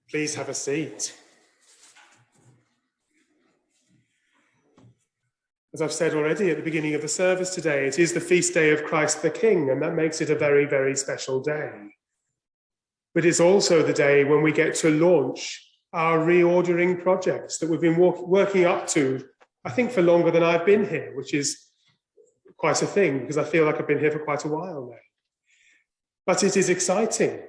Please have a seat. As I've said already at the beginning of the service today, it is the feast day of Christ the King, and that makes it a very, very special day. But it's also the day when we get to launch our reordering projects that we've been working up to, I think, for longer than I've been here, which is quite a thing, because I feel like I've been here for quite a while now. But it is exciting,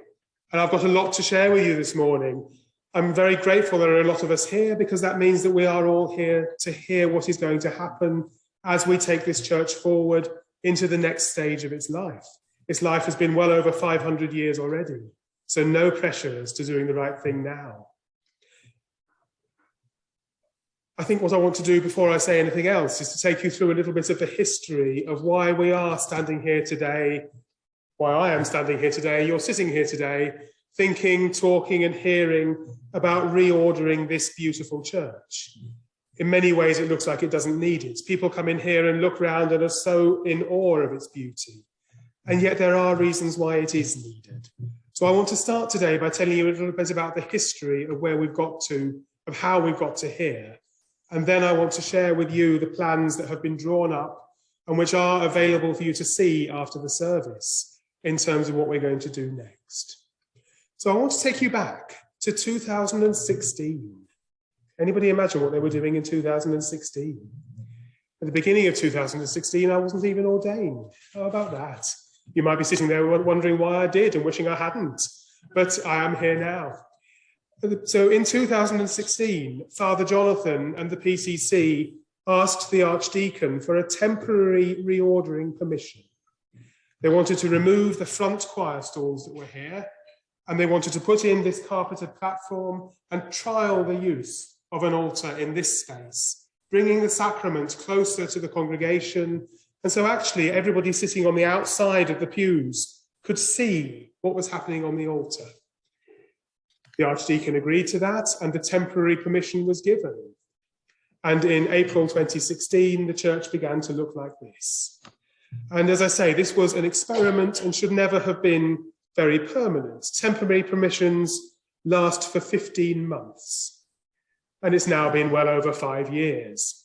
and I've got a lot to share with you this morning. I'm very grateful there are a lot of us here, because that means that we are all here to hear what is going to happen as we take this church forward into the next stage of its life. Its life has been well over 500 years already, so no pressures to doing the right thing now. I think what I want to do before I say anything else is to take you through a little bit of the history of why we are standing here today, why I am standing here today, you're sitting here today, thinking, talking and hearing about reordering this beautiful church. In many ways, it looks like it doesn't need it. People come in here and look around and are so in awe of its beauty. And yet there are reasons why it is needed. So I want to start today by telling you a little bit about the history of where we've got to, of how we've got to here. And then I want to share with you the plans that have been drawn up and which are available for you to see after the service in terms of what we're going to do next. So I want to take you back to 2016. Anybody imagine what they were doing in 2016? At the beginning of 2016, I wasn't even ordained. How about that? You might be sitting there wondering why I did and wishing I hadn't, but I am here now. So in 2016, Father Jonathan and the PCC asked the Archdeacon for a temporary reordering permission. They wanted to remove the front choir stalls that were here, and they wanted to put in this carpeted platform and trial the use of an altar in this space, bringing the sacrament closer to the congregation. And so actually everybody sitting on the outside of the pews could see what was happening on the altar. The Archdeacon agreed to that, and the temporary permission was given. And in April 2016, the church began to look like this. And as I say, this was an experiment and should never have been very permanent. Temporary permissions last for 15 months. And it's now been well over 5 years.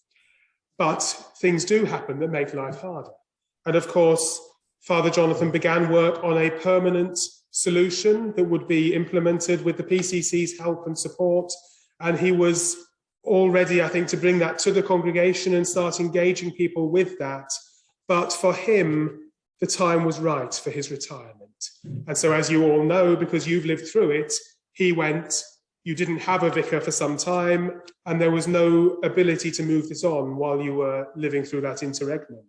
But things do happen that make life harder. And of course, Father Jonathan began work on a permanent solution that would be implemented with the PCC's help and support. And he was all ready, I think, to bring that to the congregation and start engaging people with that. But for him, the time was right for his retirement. And so, as you all know, because you've lived through it, he went. You didn't have a vicar for some time, and there was no ability to move this on while you were living through that interregnum.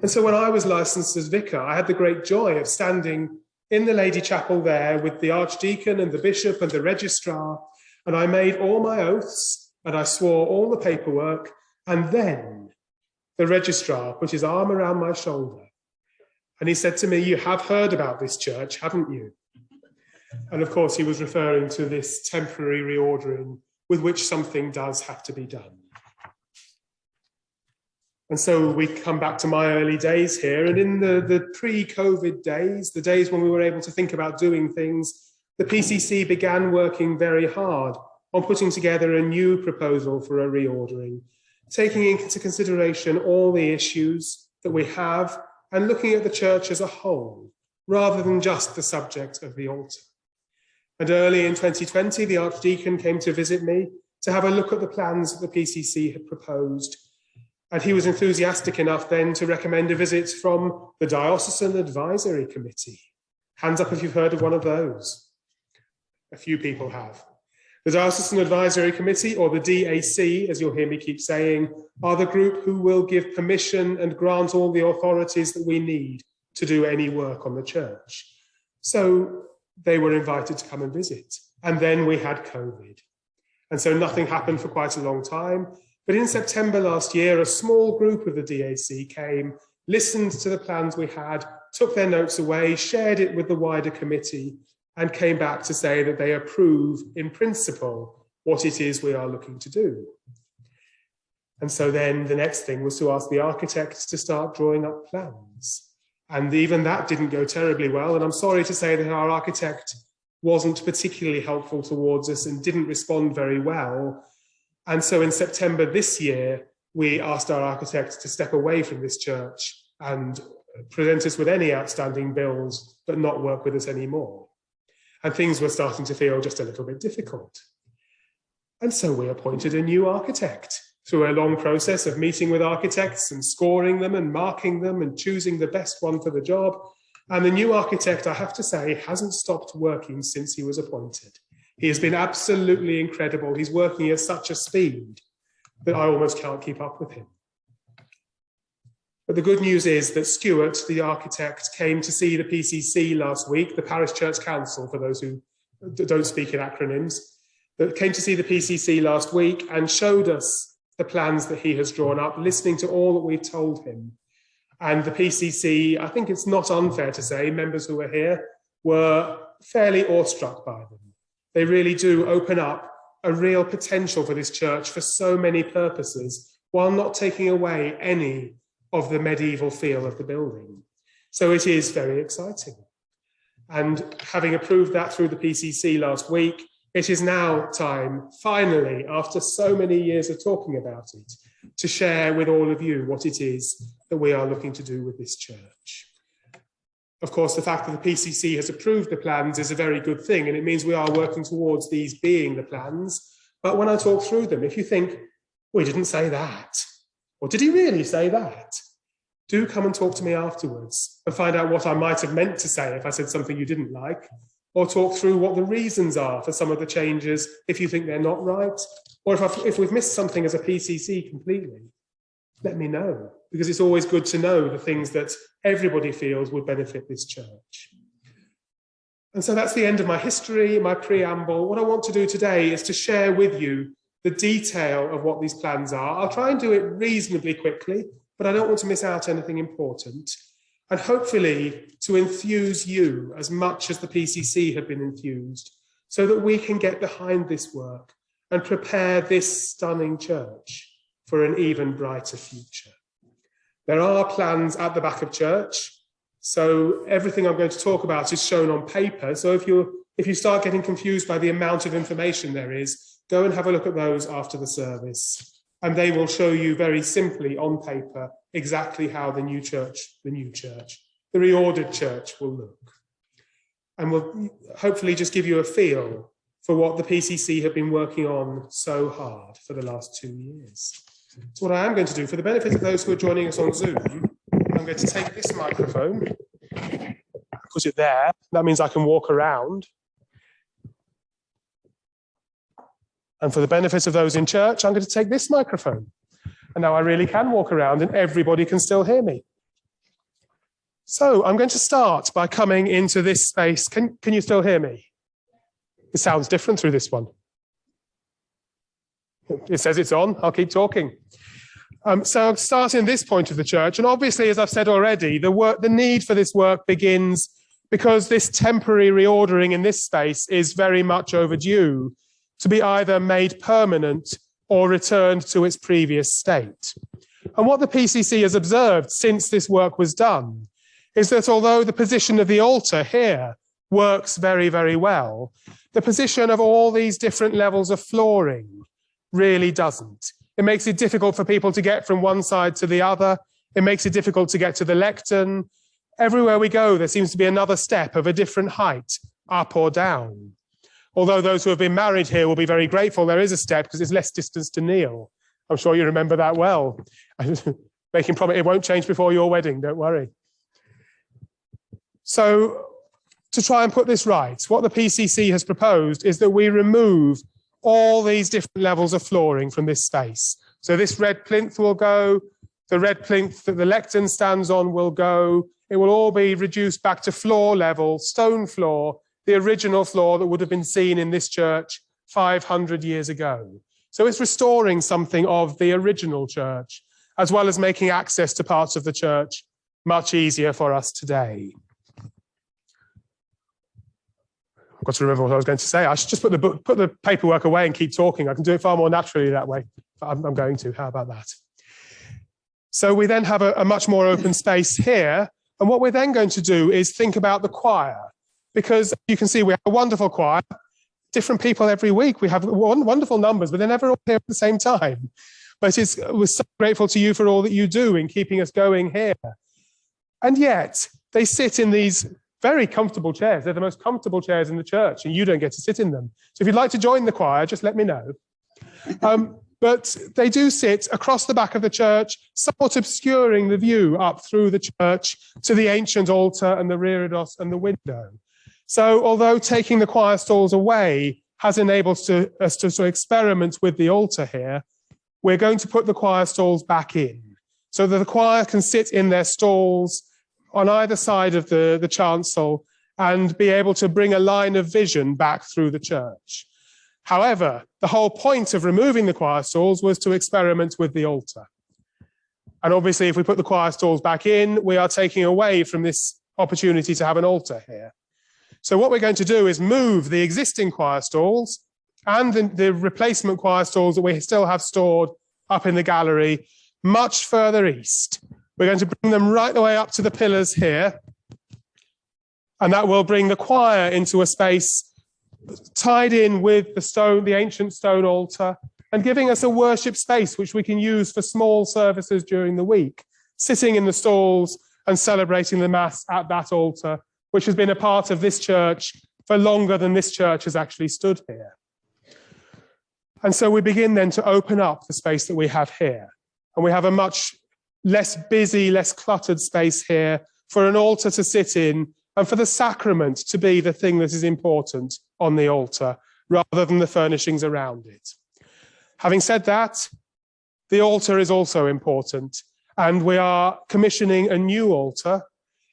And so when I was licensed as vicar, I had the great joy of standing in the Lady Chapel there with the Archdeacon and the Bishop and the Registrar, and I made all my oaths and I swore all the paperwork, and then the Registrar put his arm around my shoulder and he said to me, "You have heard about this church, haven't you?" And of course he was referring to this temporary reordering with which something does have to be done. And so we come back to my early days here, and in the pre-COVID days, the days when we were able to think about doing things, the PCC began working very hard on putting together a new proposal for a reordering, taking into consideration all the issues that we have and looking at the church as a whole, rather than just the subject of the altar. And early in 2020, the Archdeacon came to visit me to have a look at the plans that the PCC had proposed. And he was enthusiastic enough then to recommend a visit from the Diocesan Advisory Committee. Hands up if you've heard of one of those. A few people have. The Diocesan Advisory Committee, or the DAC, as you'll hear me keep saying, are the group who will give permission and grant all the authorities that we need to do any work on the church. So they were invited to come and visit. And then we had COVID. And so nothing happened for quite a long time. But in September last year, a small group of the DAC came, listened to the plans we had, took their notes away, shared it with the wider committee, and came back to say that they approve in principle what it is we are looking to do. And so then the next thing was to ask the architects to start drawing up plans. And even that didn't go terribly well. And I'm sorry to say that our architect wasn't particularly helpful towards us and didn't respond very well. And so in September this year, we asked our architect to step away from this church and present us with any outstanding bills, but not work with us anymore. And things were starting to feel just a little bit difficult. And so we appointed a new architect through a long process of meeting with architects and scoring them and marking them and choosing the best one for the job. And the new architect, I have to say, hasn't stopped working since he was appointed. He has been absolutely incredible. He's working at such a speed that I almost can't keep up with him. But the good news is that Stuart, the architect, came to see the PCC last week, the Parish Church Council, for those who don't speak in acronyms, that came to see the PCC last week and showed us the plans that he has drawn up, listening to all that we've told him. And the PCC, I think it's not unfair to say, members who were here were fairly awestruck by them. They really do open up a real potential for this church for so many purposes, while not taking away any of the medieval feel of the building. So it is very exciting. And having approved that through the PCC last week, it is now time, finally, after so many years of talking about it, to share with all of you what it is that we are looking to do with this church. Of course, the fact that the PCC has approved the plans is a very good thing, and it means we are working towards these being the plans. But when I talk through them, if you think, we didn't say that, or did he really say that? Do come and talk to me afterwards and find out what I might have meant to say if I said something you didn't like, or talk through what the reasons are for some of the changes if you think they're not right, or if we've missed something as a PCC completely, let me know, because it's always good to know the things that everybody feels would benefit this church. And so that's the end of my history, my preamble. What I want to do today is to share with you the detail of what these plans are. I'll try and do it reasonably quickly, but I don't want to miss out anything important. And hopefully to enthuse you as much as the PCC have been enthused, so that we can get behind this work and prepare this stunning church for an even brighter future. There are plans at the back of church, so everything I'm going to talk about is shown on paper. So if you start getting confused by the amount of information there is, go and have a look at those after the service, and they will show you very simply on paper exactly how the reordered church will look. And will hopefully just give you a feel for what the PCC have been working on so hard for the last 2 years. So what I am going to do, for the benefit of those who are joining us on Zoom, I'm going to take this microphone, put it there. That means I can walk around. And for the benefit of those in church, I'm going to take this microphone. And now I really can walk around and everybody can still hear me. So I'm going to start by coming into this space. Can you still hear me? It sounds different through this one. It says it's on. I'll keep talking. So I'm starting this point of the church. And obviously, as I've said already, the need for this work begins because this temporary reordering in this space is very much overdue to be either made permanent or returned to its previous state. And what the PCC has observed since this work was done is that although the position of the altar here works very, very well, the position of all these different levels of flooring really doesn't. It makes it difficult for people to get from one side to the other. It makes it difficult to get to the lectern. Everywhere we go, there seems to be another step of a different height, up or down. Although those who have been married here will be very grateful there is a step because it's less distance to kneel. I'm sure you remember that well. Making promise, it won't change before your wedding, don't worry. So to try and put this right, what the PCC has proposed is that we remove all these different levels of flooring from this space. So this red plinth will go, the red plinth that the lectern stands on will go. It will all be reduced back to floor level, stone floor, the original floor that would have been seen in this church 500 years ago. So it's restoring something of the original church, as well as making access to parts of the church much easier for us today. I've got to remember what I was going to say. I should just put the paperwork away and keep talking. I can do it far more naturally that way. I'm going to. How about that? So we then have a much more open space here. And what we're then going to do is think about the choir. because you can see we have a wonderful choir, different people every week. We have wonderful numbers, but they're never all here at the same time. But we're so grateful to you for all that you do in keeping us going here. And yet, they sit in these very comfortable chairs. They're the most comfortable chairs in the church, and you don't get to sit in them. So if you'd like to join the choir, just let me know. But they do sit across the back of the church, somewhat obscuring the view up through the church to the ancient altar and the reredos and the window. So although taking the choir stalls away has enabled us to sort of experiment with the altar here, we're going to put the choir stalls back in so that the choir can sit in their stalls on either side of the chancel and be able to bring a line of vision back through the church. However, the whole point of removing the choir stalls was to experiment with the altar. And obviously, if we put the choir stalls back in, we are taking away from this opportunity to have an altar here. So what we're going to do is move the existing choir stalls and the replacement choir stalls that we still have stored up in the gallery much further east. We're going to bring them right the way up to the pillars here. And that will bring the choir into a space tied in with the ancient stone altar, and giving us a worship space which we can use for small services during the week, sitting in the stalls and celebrating the Mass at that altar, which has been a part of this church for longer than this church has actually stood here. And so we begin then to open up the space that we have here. And we have a much less busy, less cluttered space here for an altar to sit in and for the sacrament to be the thing that is important on the altar rather than the furnishings around it. Having said that, the altar is also important, and we are commissioning a new altar.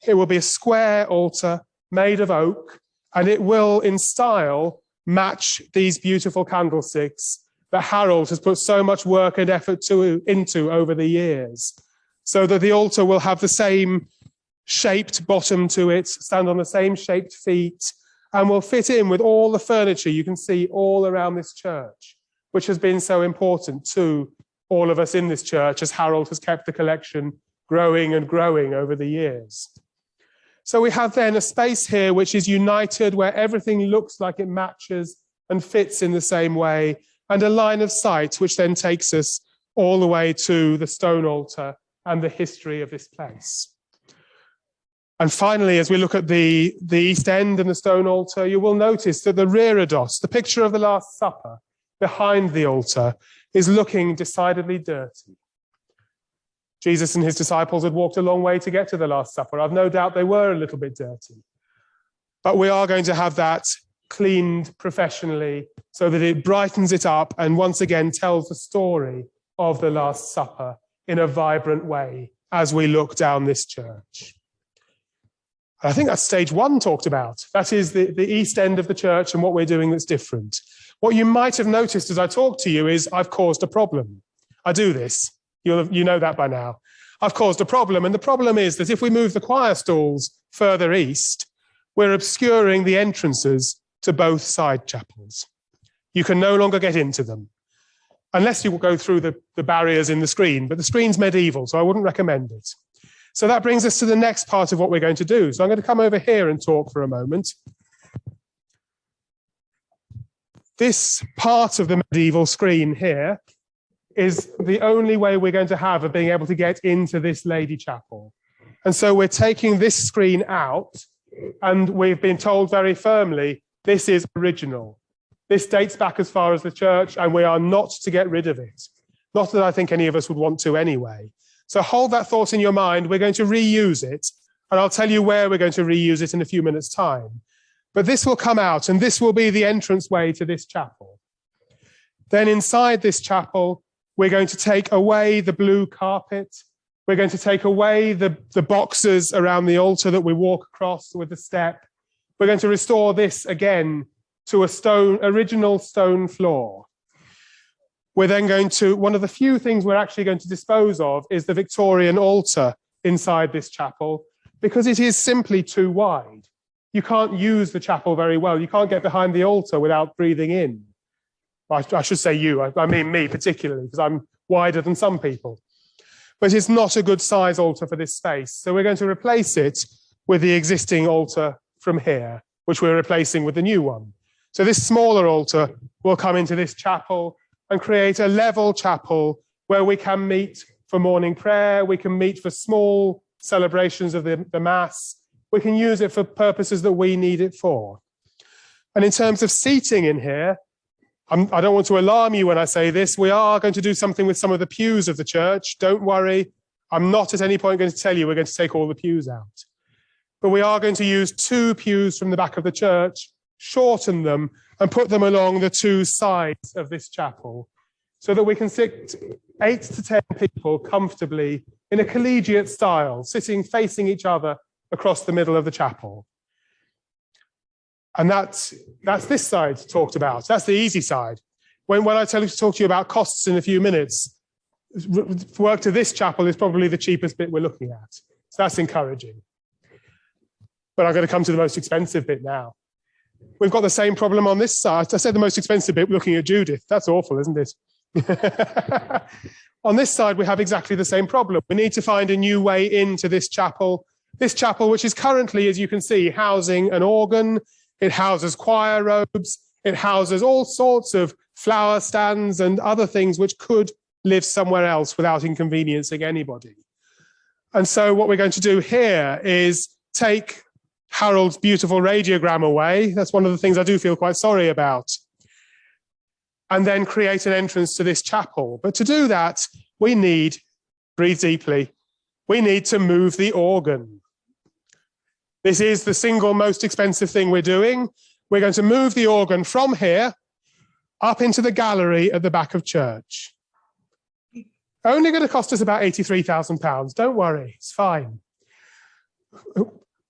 It will be a square altar made of oak, and it will, in style, match these beautiful candlesticks that Harold has put so much work and effort into over the years, so that the altar will have the same shaped bottom to it, stand on the same shaped feet, and will fit in with all the furniture you can see all around this church, which has been so important to all of us in this church as Harold has kept the collection growing and growing over the years. So we have then a space here which is united, where everything looks like it matches and fits in the same way, and a line of sight which then takes us all the way to the stone altar and the history of this place. And finally, as we look at the east end and the stone altar, you will notice that the reredos, the picture of the Last Supper behind the altar, is looking decidedly dirty. Jesus and his disciples had walked a long way to get to the Last Supper. I've no doubt they were a little bit dirty. But we are going to have that cleaned professionally so that it brightens it up and once again tells the story of the Last Supper in a vibrant way as we look down this church. I think that's stage one talked about. That is the east end of the church and what we're doing that's different. What you might have noticed as I talk to you is I've caused a problem. I do this. You know that by now. I've caused a problem. And the problem is that if we move the choir stalls further east, we're obscuring the entrances to both side chapels. You can no longer get into them unless you will go through the barriers in the screen. But the screen's medieval, so I wouldn't recommend it. So that brings us to the next part of what we're going to do. So I'm going to come over here and talk for a moment. This part of the medieval screen here is the only way we're going to have of being able to get into this Lady Chapel. And so we're taking this screen out, and we've been told very firmly, this is original. This dates back as far as the church, and we are not to get rid of it. Not that I think any of us would want to anyway. So hold that thought in your mind. We're going to reuse it, and I'll tell you where we're going to reuse it in a few minutes' time. But this will come out, and this will be the entranceway to this chapel. Then inside this chapel, we're going to take away the blue carpet. We're going to take away the boxes around the altar that we walk across with the step. We're going to restore this again to original stone floor. We're then going to, one of the few things we're actually going to dispose of is the Victorian altar inside this chapel, because it is simply too wide. You can't use the chapel very well. You can't get behind the altar without breathing in. I should say you, I mean me particularly, because I'm wider than some people. But it's not a good size altar for this space. So we're going to replace it with the existing altar from here, which we're replacing with the new one. So this smaller altar will come into this chapel and create a level chapel where we can meet for morning prayer, we can meet for small celebrations of the Mass, we can use it for purposes that we need it for. And in terms of seating in here, I don't want to alarm you when I say this, we are going to do something with some of the pews of the church. Don't worry, I'm not at any point going to tell you we're going to take all the pews out. But we are going to use 2 pews from the back of the church, shorten them, and put them along the 2 sides of this chapel so that we can sit 8 to 10 people comfortably in a collegiate style, sitting facing each other across the middle of the chapel. And that's this side talked about. That's the easy side. When I talk to you about costs in a few minutes, work to this chapel is probably the cheapest bit we're looking at. So that's encouraging. But I'm going to come to the most expensive bit now. We've got the same problem on this side. I said the most expensive bit, looking at Judith. That's awful, isn't it? On this side, we have exactly the same problem. We need to find a new way into this chapel. This chapel, which is currently, as you can see, housing an organ. It houses choir robes. It houses all sorts of flower stands and other things which could live somewhere else without inconveniencing anybody. And so what we're going to do here is take Harold's beautiful radiogram away. That's one of the things I do feel quite sorry about. And then create an entrance to this chapel. But to do that, we need, breathe deeply, we need to move the organ. This is the single most expensive thing we're doing. We're going to move the organ from here up into the gallery at the back of church. Only going to cost us about £83,000. Don't worry, it's fine.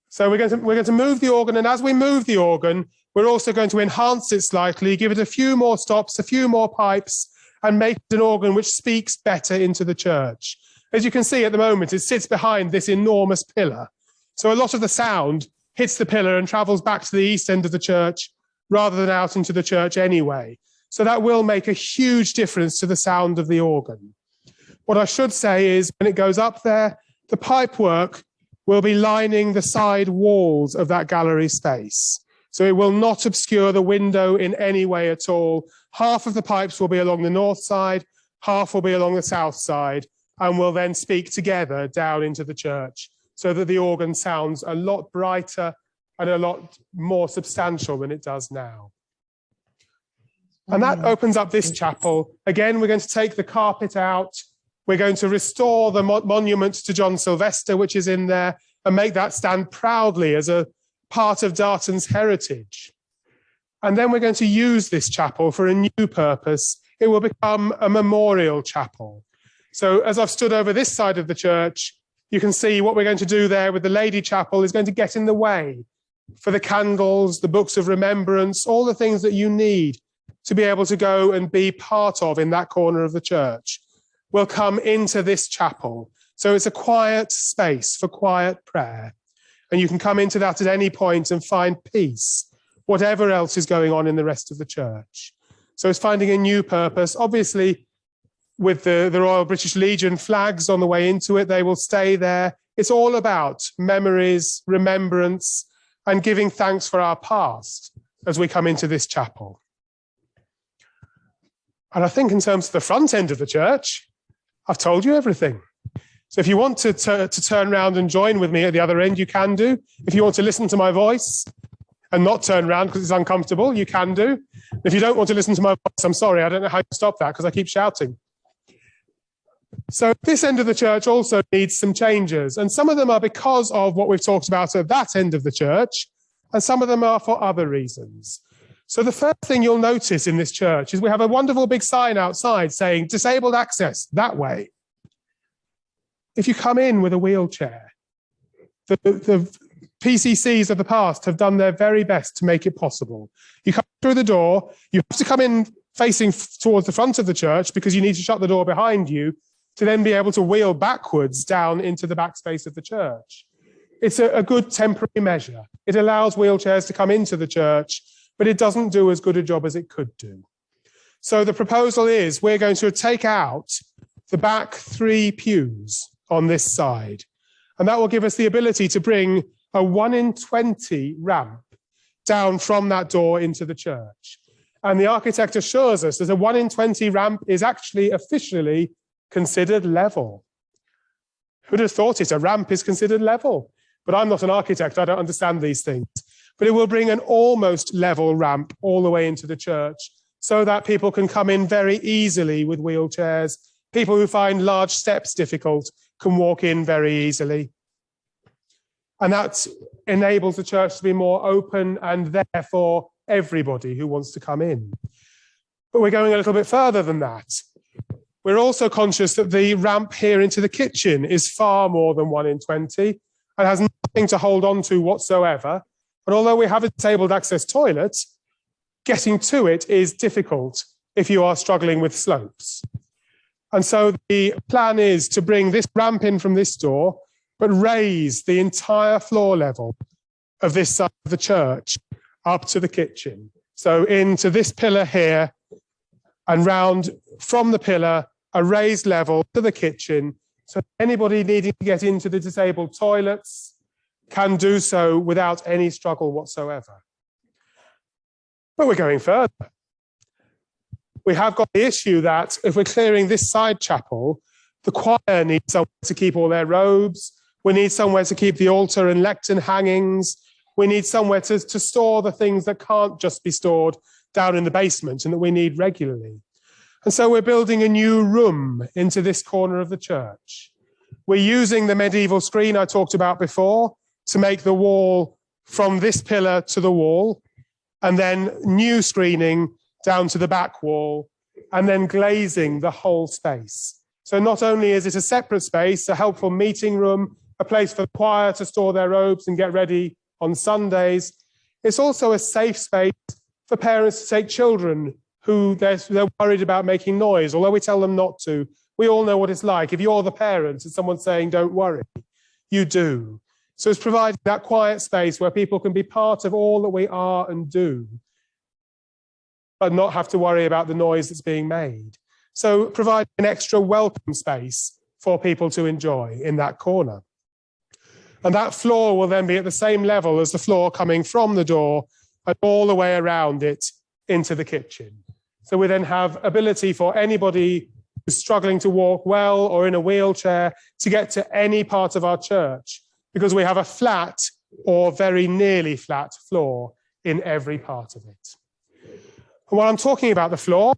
So we're going to move the organ, and as we move the organ, we're also going to enhance it slightly, give it a few more stops, a few more pipes, and make it an organ which speaks better into the church. As you can see at the moment, it sits behind this enormous pillar. So a lot of the sound hits the pillar and travels back to the east end of the church rather than out into the church anyway. So that will make a huge difference to the sound of the organ. What I should say is when it goes up there, the pipework will be lining the side walls of that gallery space. So it will not obscure the window in any way at all. Half of the pipes will be along the north side, half will be along the south side, and will then speak together down into the church so that the organ sounds a lot brighter and a lot more substantial than it does now. And that opens up this chapel. Again, we're going to take the carpet out. We're going to restore the monument to John Sylvester, which is in there, and make that stand proudly as a part of Darton's heritage. And then we're going to use this chapel for a new purpose. It will become a memorial chapel. So as I've stood over this side of the church, you can see what we're going to do there with the Lady Chapel is going to get in the way for the candles, the books of remembrance, all the things that you need to be able to go and be part of in that corner of the church will come into this chapel. So it's a quiet space for quiet prayer. And you can come into that at any point and find peace, whatever else is going on in the rest of the church. So it's finding a new purpose. Obviously, with the Royal British Legion flags on the way into it, they will stay there. It's all about memories, remembrance, and giving thanks for our past as we come into this chapel. And I think in terms of the front end of the church, I've told you everything. So if you want to turn around and join with me at the other end, you can do. If you want to listen to my voice and not turn around because it's uncomfortable, you can do. If you don't want to listen to my voice, I'm sorry, I don't know how to stop that because I keep shouting. So this end of the church also needs some changes, and some of them are because of what we've talked about at that end of the church, and some of them are for other reasons. So the first thing you'll notice in this church is we have a wonderful big sign outside saying disabled access that way. If you come in with a wheelchair, the PCCs of the past have done their very best to make it possible. You come through the door, you have to come in facing towards the front of the church because you need to shut the door behind you to then be able to wheel backwards down into the back space of the church. It's a good temporary measure. It allows wheelchairs to come into the church, but it doesn't do as good a job as it could do. So the proposal is we're going to take out the back 3 pews on this side, and that will give us the ability to bring a 1 in 20 ramp down from that door into the church. And the architect assures us that a 1 in 20 ramp is actually officially considered level. Who'd have thought it? A ramp is considered level. But I'm not an architect, I don't understand these things. But it will bring an almost level ramp all the way into the church so that people can come in very easily with wheelchairs. People who find large steps difficult can walk in very easily. And that enables the church to be more open and there for everybody who wants to come in. But we're going a little bit further than that. We're also conscious that the ramp here into the kitchen is far more than 1 in 20 and has nothing to hold on to whatsoever. And although we have a disabled access toilet, getting to it is difficult if you are struggling with slopes. And so the plan is to bring this ramp in from this door, but raise the entire floor level of this side of the church up to the kitchen. So into this pillar here and round from the pillar, a raised level to the kitchen. So anybody needing to get into the disabled toilets can do so without any struggle whatsoever. But we're going further. We have got the issue that if we're clearing this side chapel, the choir needs somewhere to keep all their robes. We need somewhere to keep the altar and lectern hangings. We need somewhere to store the things that can't just be stored down in the basement and that we need regularly. And so we're building a new room into this corner of the church. We're using the medieval screen I talked about before to make the wall from this pillar to the wall, and then new screening down to the back wall, and then glazing the whole space. So not only is it a separate space, a helpful meeting room, a place for the choir to store their robes and get ready on Sundays, it's also a safe space for parents to take children who they're worried about making noise, although we tell them not to. We all know what it's like. If you're the parent and someone's saying, don't worry, you do. So it's providing that quiet space where people can be part of all that we are and do, but not have to worry about the noise that's being made. So providing an extra welcome space for people to enjoy in that corner. And that floor will then be at the same level as the floor coming from the door and all the way around it into the kitchen. So we then have ability for anybody who's struggling to walk well or in a wheelchair to get to any part of our church, because we have a flat or very nearly flat floor in every part of it. And while I'm talking about the floor,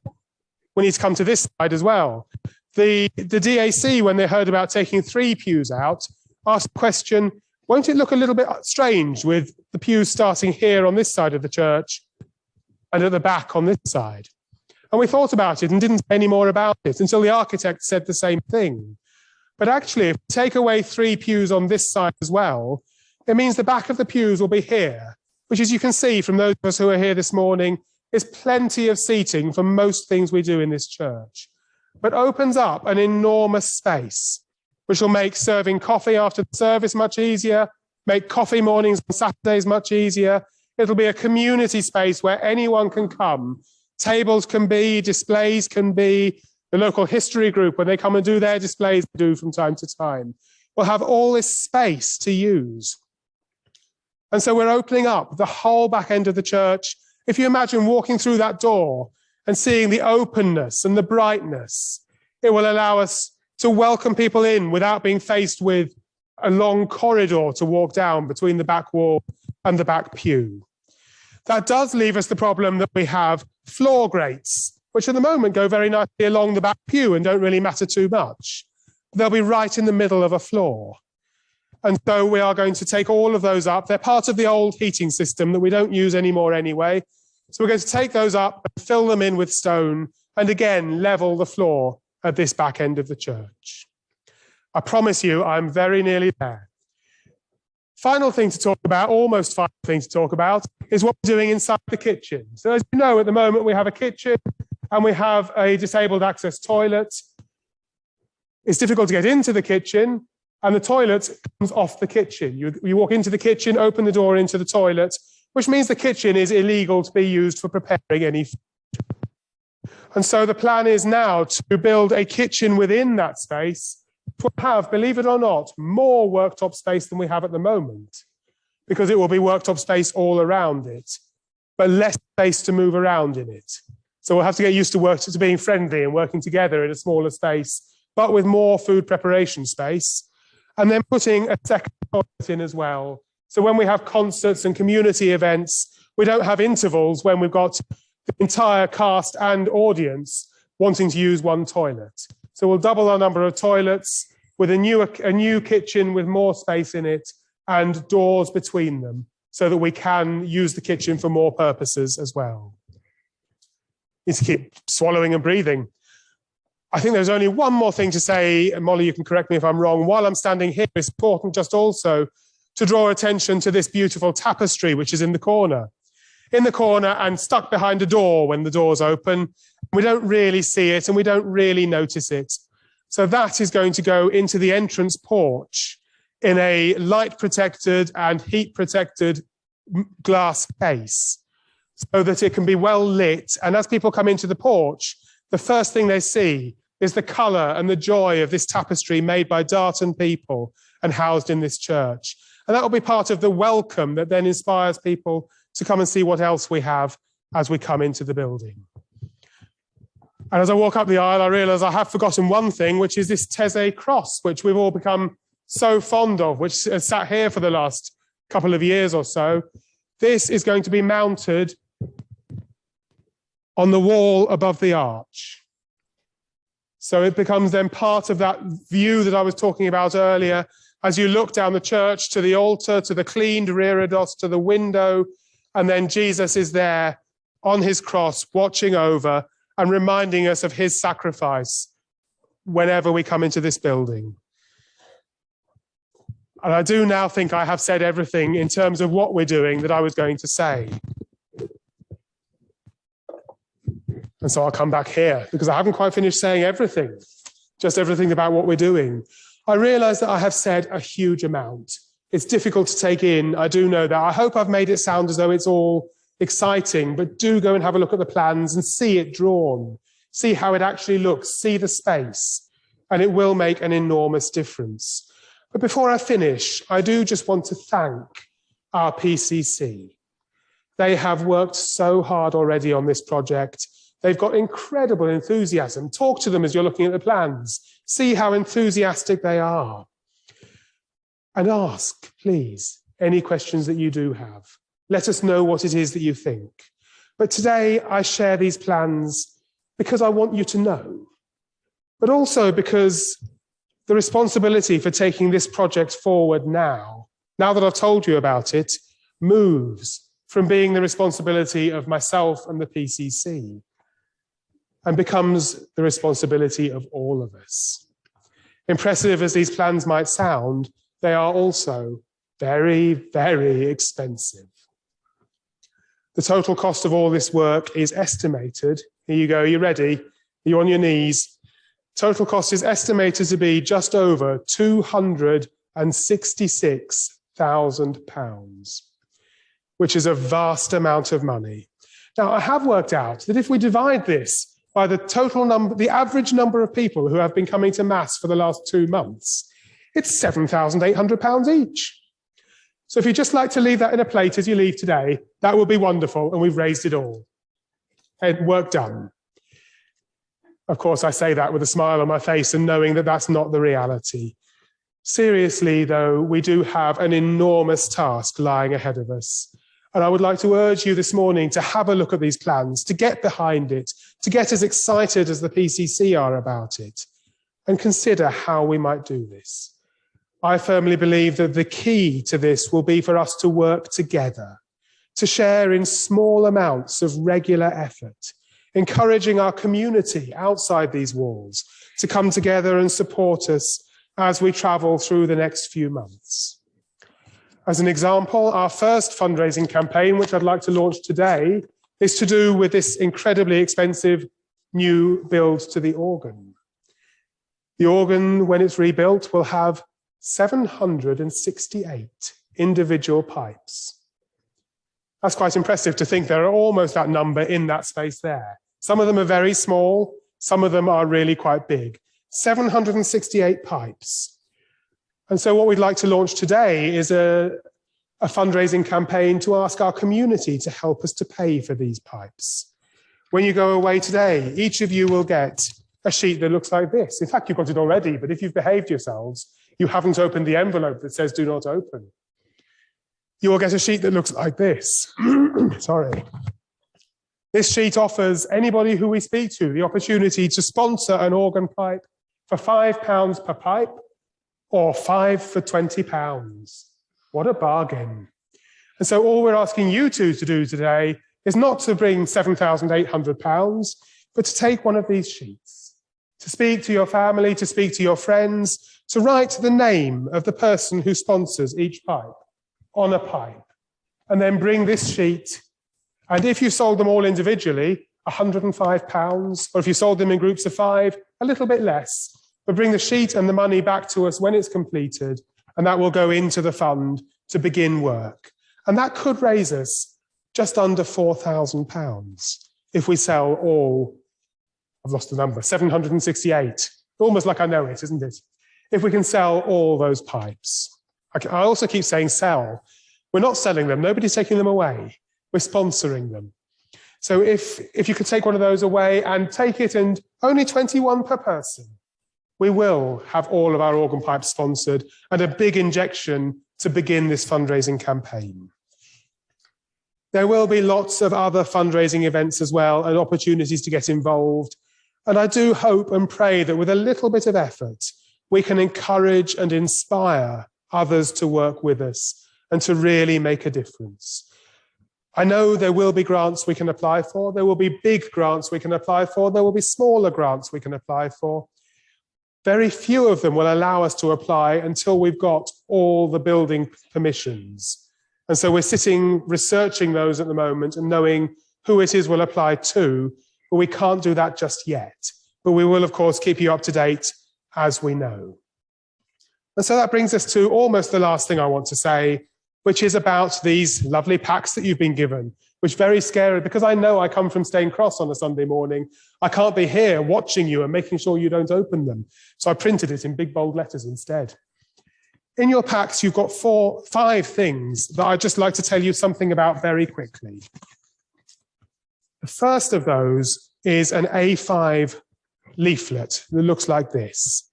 we need to come to this side as well. The DAC, when they heard about taking 3 pews out, asked the question, won't it look a little bit strange with the pews starting here on this side of the church and at the back on this side? And we thought about it and didn't say any more about it until the architect said the same thing. But actually, if we take away 3 pews on this side as well, it means the back of the pews will be here, which, as you can see from those of us who are here this morning, is plenty of seating for most things we do in this church, but opens up an enormous space, which will make serving coffee after the service much easier, make coffee mornings on Saturdays much easier. It'll be a community space where anyone can come. Tables can be, displays can be, the local history group, when they come and do their displays, do from time to time. We'll have all this space to use. And so we're opening up the whole back end of the church. If you imagine walking through that door and seeing the openness and the brightness, it will allow us to welcome people in without being faced with a long corridor to walk down between the back wall and the back pew. That does leave us the problem that we have floor grates, which at the moment go very nicely along the back pew and don't really matter too much. They'll be right in the middle of a floor. And so we are going to take all of those up. They're part of the old heating system that we don't use anymore anyway. So we're going to take those up and fill them in with stone and again level the floor at this back end of the church. I promise you, I'm very nearly there. Final thing to talk about, almost final thing to talk about, is what we're doing inside the kitchen. So as you know, at the moment, we have a kitchen and we have a disabled access toilet. It's difficult to get into the kitchen, and the toilet comes off the kitchen. You walk into the kitchen, open the door into the toilet, which means the kitchen is illegal to be used for preparing any food. And so the plan is now to build a kitchen within that space to have, believe it or not, more worktop space than we have at the moment. because it will be worktop space all around it, but less space to move around in it. So we'll have to get used to being friendly and working together in a smaller space, but with more food preparation space. And then putting a second toilet in as well. So when we have concerts and community events, we don't have intervals when we've got the entire cast and audience wanting to use one toilet. So we'll double our number of toilets with a new kitchen with more space in it and doors between them so that we can use the kitchen for more purposes as well. Need to keep swallowing and breathing. I think there's only one more thing to say, and Molly, you can correct me if I'm wrong. While I'm standing here, it's important just also to draw attention to this beautiful tapestry, which is in the corner. In the corner and stuck behind a door when the door's open. We don't really see it and we don't really notice it. So that is going to go into the entrance porch in a light protected and heat protected glass case so that it can be well lit. And as people come into the porch, the first thing they see is the colour and the joy of this tapestry made by Darton people and housed in this church. And that will be part of the welcome that then inspires people to come and see what else we have as we come into the building. And as I walk up the aisle, I realise I have forgotten one thing, which is this Taizé cross, which we've all become so fond of, which has sat here for the last couple of years or so. This is going to be mounted on the wall above the arch. So it becomes then part of that view that I was talking about earlier, as you look down the church to the altar, to the cleaned reredos, to the window, and then Jesus is there on his cross, watching over and reminding us of his sacrifice whenever we come into this building. And I do now think I have said everything in terms of what we're doing that I was going to say. And so I'll come back here because I haven't quite finished saying everything, just everything about what we're doing. I realise that I have said a huge amount. It's difficult to take in. I do know that. I hope I've made it sound as though it's all exciting, but do go and have a look at the plans and see it drawn. See how it actually looks. See the space. And it will make an enormous difference. But before I finish, I do just want to thank our PCC. They have worked so hard already on this project. They've got incredible enthusiasm. Talk to them as you're looking at the plans. See how enthusiastic they are. And ask, please, any questions that you do have. Let us know what it is that you think. But today I share these plans because I want you to know, but also because the responsibility for taking this project forward now that I've told you about it, moves from being the responsibility of myself and the PCC and becomes the responsibility of all of us. Impressive as these plans might sound, they are also very, very expensive. The total cost of all this work is estimated. Here you go, are you ready? Are you on your knees? Total cost is estimated to be just over £266,000, which is a vast amount of money. Now, I have worked out that if we divide this by the average number of people who have been coming to Mass for the last 2 months, it's £7,800 each. So if you'd just like to leave that in a plate as you leave today, that would be wonderful, and we've raised it all. And work done. Of course, I say that with a smile on my face and knowing that that's not the reality. Seriously, though, we do have an enormous task lying ahead of us. And I would like to urge you this morning to have a look at these plans, to get behind it, to get as excited as the PCC are about it, and consider how we might do this. I firmly believe that the key to this will be for us to work together, to share in small amounts of regular effort, encouraging our community outside these walls to come together and support us as we travel through the next few months. As an example, our first fundraising campaign, which I'd like to launch today, is to do with this incredibly expensive new build to the organ. The organ, when it's rebuilt, will have 768 individual pipes. That's quite impressive to think there are almost that number in that space there. Some of them are very small, some of them are really quite big. 768 pipes. And so what we'd like to launch today is a a fundraising campaign to ask our community to help us to pay for these pipes. When you go away today, each of you will get a sheet that looks like this. In fact, you've got it already, but if you've behaved yourselves, you haven't opened the envelope that says do not open. You will get a sheet that looks like this. Sorry. This sheet offers anybody who we speak to the opportunity to sponsor an organ pipe for £5 per pipe or 5 for £20. What a bargain. And so all we're asking you two to do today is not to bring £7,800, but to take one of these sheets, to speak to your family, to speak to your friends, to write the name of the person who sponsors each pipe on a pipe, and then bring this sheet. And if you sold them all individually, £105, or if you sold them in groups of 5, a little bit less, but bring the sheet and the money back to us when it's completed, and that will go into the fund to begin work. And that could raise us just under £4,000 if we sell all, I've lost the number, 768. Almost like I know it, isn't it? If we can sell all those pipes. I also keep saying sell. We're not selling them. Nobody's taking them away. We're sponsoring them. So if you could take one of those away and take it, and only 21 per person, we will have all of our organ pipes sponsored and a big injection to begin this fundraising campaign. There will be lots of other fundraising events as well and opportunities to get involved. And I do hope and pray that with a little bit of effort, we can encourage and inspire others to work with us and to really make a difference. I know there will be grants we can apply for. There will be big grants we can apply for. There will be smaller grants we can apply for. Very few of them will allow us to apply until we've got all the building permissions. And so we're sitting researching those at the moment and knowing who it is we'll apply to, but we can't do that just yet. But we will, of course, keep you up to date as we know. And so that brings us to almost the last thing I want to say, which is about these lovely packs that you've been given, which very scary, because I know I come from Stane Cross on a Sunday morning. I can't be here watching you and making sure you don't open them. So I printed it in big bold letters instead. In your packs, you've got 5 things that I'd just like to tell you something about very quickly. The first of those is an A5 leaflet that looks like this.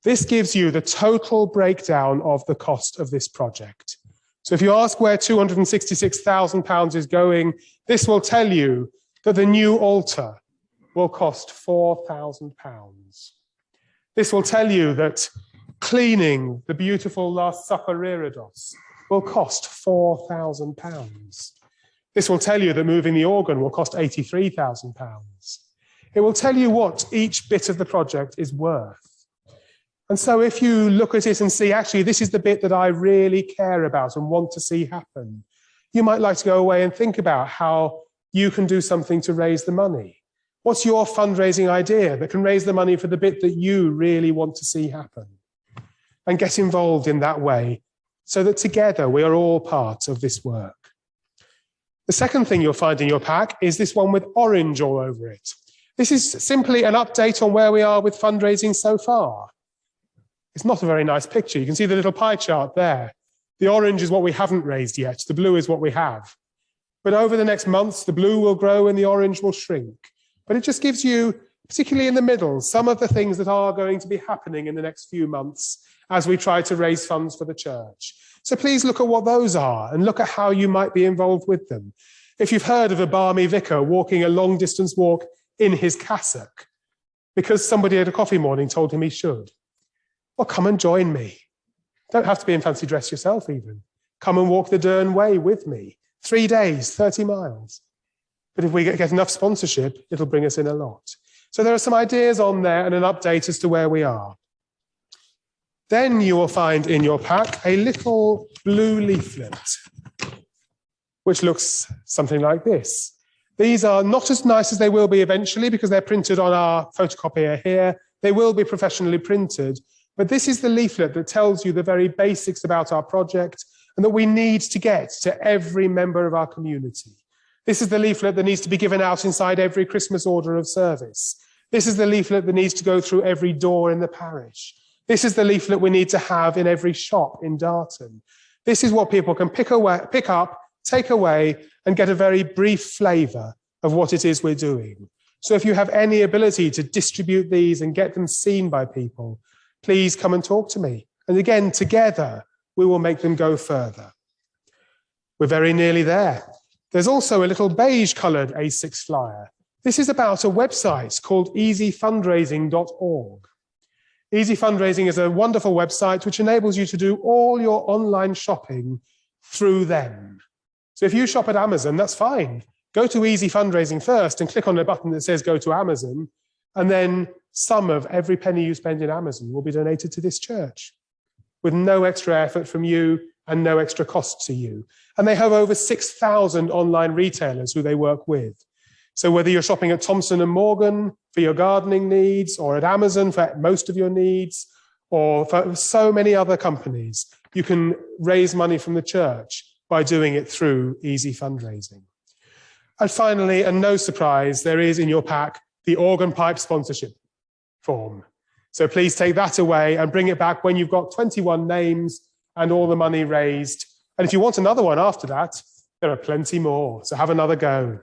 This gives you the total breakdown of the cost of this project. So if you ask where £266,000 is going, this will tell you that the new altar will cost £4,000. This will tell you that cleaning the beautiful Last Supper reredos will cost £4,000. This will tell you that moving the organ will cost £83,000. It will tell you what each bit of the project is worth. And so if you look at it and see, actually, this is the bit that I really care about and want to see happen, you might like to go away and think about how you can do something to raise the money. What's your fundraising idea that can raise the money for the bit that you really want to see happen? And get involved in that way so that together we are all part of this work. The second thing you'll find in your pack is this one with orange all over it. This is simply an update on where we are with fundraising so far. It's not a very nice picture. You can see the little pie chart there. The orange is what we haven't raised yet. The blue is what we have. But over the next months, the blue will grow and the orange will shrink. But it just gives you, particularly in the middle, some of the things that are going to be happening in the next few months as we try to raise funds for the church. So please look at what those are and look at how you might be involved with them. If you've heard of a Barmy vicar walking a long distance walk in his cassock because somebody at a coffee morning told him he should, well, come and join me. Don't have to be in fancy dress yourself even. Come and walk the Dern Way with me. 3 days, 30 miles. But if we get enough sponsorship, it'll bring us in a lot. So there are some ideas on there and an update as to where we are. Then you will find in your pack a little blue leaflet, which looks something like this. These are not as nice as they will be eventually because they're printed on our photocopier here. They will be professionally printed. But this is the leaflet that tells you the very basics about our project and that we need to get to every member of our community. This is the leaflet that needs to be given out inside every Christmas order of service. This is the leaflet that needs to go through every door in the parish. This is the leaflet we need to have in every shop in Darton. This is what people can pick up, take away, and get a very brief flavour of what it is we're doing. So if you have any ability to distribute these and get them seen by people, please come and talk to me. And again, together, we will make them go further. We're very nearly there. There's also a little beige-coloured A6 flyer. This is about a website called easyfundraising.org. Easy Fundraising is a wonderful website which enables you to do all your online shopping through them. So if you shop at Amazon, that's fine. Go to Easy Fundraising first and click on the button that says go to Amazon, and then some of every penny you spend in Amazon will be donated to this church with no extra effort from you and no extra cost to you. And they have over 6,000 online retailers who they work with. So whether you're shopping at Thompson & Morgan for your gardening needs, or at Amazon for most of your needs, or for so many other companies, you can raise money from the church by doing it through Easy Fundraising. And finally, and no surprise, there is in your pack the organ pipe sponsorship form. So please take that away and bring it back when you've got 21 names and all the money raised. And if you want another one after that, there are plenty more. So have another go.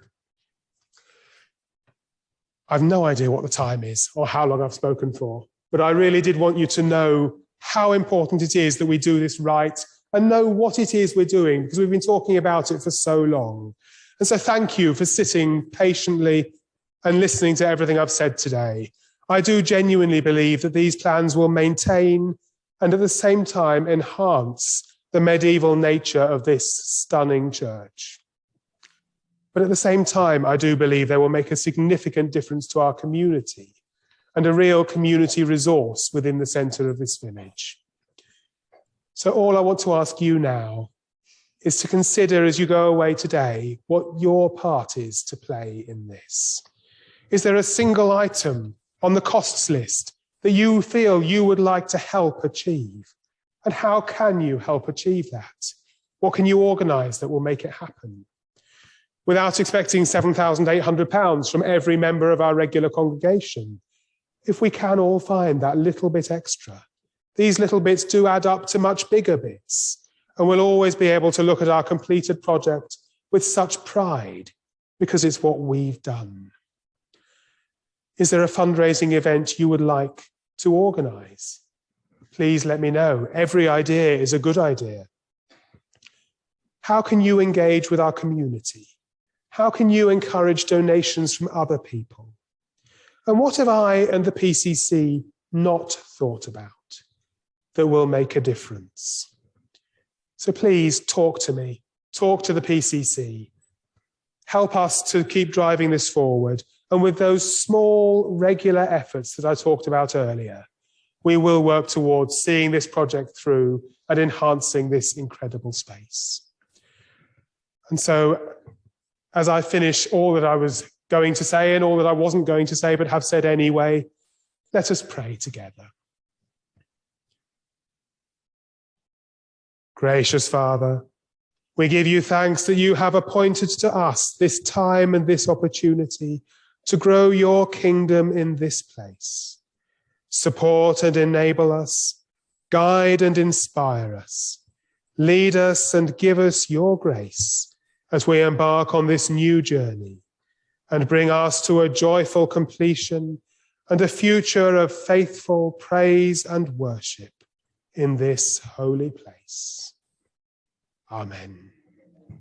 I've no idea what the time is or how long I've spoken for, but I really did want you to know how important it is that we do this right and know what it is we're doing, because we've been talking about it for so long. And so thank you for sitting patiently and listening to everything I've said today. I do genuinely believe that these plans will maintain and at the same time enhance the medieval nature of this stunning church. But at the same time, I do believe they will make a significant difference to our community and a real community resource within the centre of this village. So all I want to ask you now is to consider as you go away today what your part is to play in this. Is there a single item on the costs list that you feel you would like to help achieve? And how can you help achieve that? What can you organise that will make it happen? Without expecting £7,800 from every member of our regular congregation, if we can all find that little bit extra, these little bits do add up to much bigger bits, and we'll always be able to look at our completed project with such pride because it's what we've done. Is there a fundraising event you would like to organise? Please let me know. Every idea is a good idea. How can you engage with our community? How can you encourage donations from other people? And what have I and the PCC not thought about that will make a difference? So please talk to me, talk to the PCC. Help us to keep driving this forward. And with those small, regular efforts that I talked about earlier, we will work towards seeing this project through and enhancing this incredible space. And so, as I finish all that I was going to say and all that I wasn't going to say but have said anyway, let us pray together. Gracious Father, we give you thanks that you have appointed to us this time and this opportunity to grow your kingdom in this place. Support and enable us, guide and inspire us, lead us and give us your grace as we embark on this new journey, and bring us to a joyful completion and a future of faithful praise and worship in this holy place. Amen.